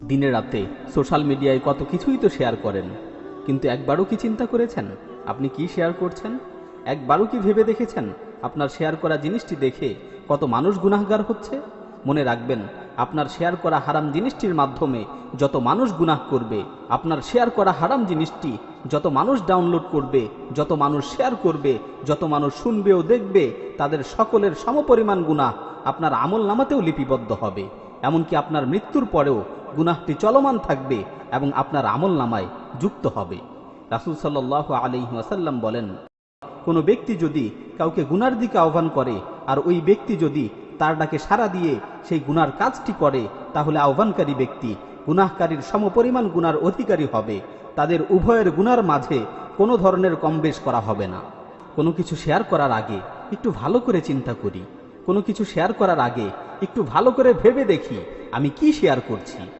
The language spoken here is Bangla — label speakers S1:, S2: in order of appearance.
S1: দিনে রাতে সোশ্যাল মিডিয়ায় কত কিছুই তো শেয়ার করেন, কিন্তু একবারও কি চিন্তা করেছেন আপনি কি শেয়ার করছেন? একবারও কি ভেবে দেখেছেন আপনার শেয়ার করা জিনিসটি দেখে কত মানুষ গুনাহগার হচ্ছে? মনে রাখবেন, আপনার শেয়ার করা হারাম জিনিসটির মাধ্যমে যত মানুষ গুনাহ করবে, আপনার শেয়ার করা হারাম জিনিসটি যত মানুষ ডাউনলোড করবে, যত মানুষ শেয়ার করবে, যত মানুষ শুনবে ও দেখবে, তাদের সকলের সমপরিমাণ গুনাহ আপনার আমল নামাতেও লিপিবদ্ধ হবে। এমনকি আপনার মৃত্যুর পরেও গুনাহটি চলমান থাকবে এবং আপনার আমল নামায় যুক্ত হবে। রাসূল সাল্লাল্লাহু আলাইহি ওয়াসাল্লাম বলেন, কোনো ব্যক্তি যদি কাউকে গুনার দিকে আহ্বান করে আর ওই ব্যক্তি যদি তার ডাকে সাড়া দিয়ে সেই গুনার কাজটি করে, তাহলে আহ্বানকারী ব্যক্তি গুনাহকারীর সমপরিমাণ গুনার অধিকারী হবে। তাদের উভয়ের গুনার মাঝে কোনো ধরনের কমবেশ করা হবে না। কোনো কিছু শেয়ার করার আগে একটু ভালো করে চিন্তা করি, কোনো কিছু শেয়ার করার আগে একটু ভালো করে ভেবে দেখি আমি কি শেয়ার করছি।